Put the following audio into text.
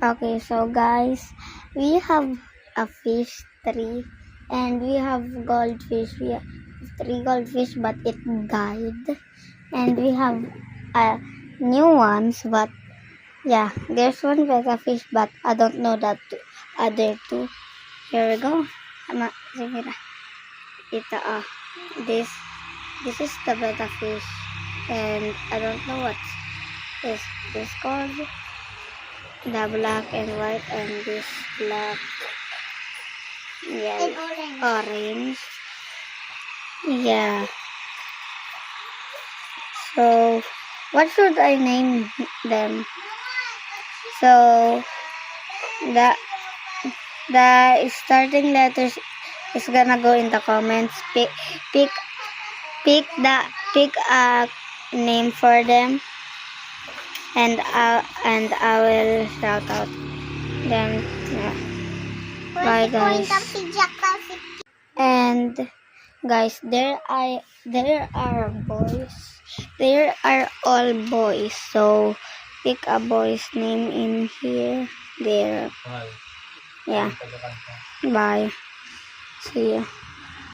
Okay, so guys, we have a fish tree and we have goldfish. We have 3 goldfish, but it died. And we have new ones, but yeah, there's one betta fish, but I don't know that other two. Here we go. Sige na. Ito this is the betta fish, and I don't know what is this called. The black and white, and this black, yeah, and orange. Yeah. So, what should I name them? So, the starting letters is gonna go in the comments. Pick a name for them, and I will shout out them. Yeah. Bye guys. And guys, there are boys. There are all boys. So pick a boy's name in here. There. Yeah. Bye. See ya.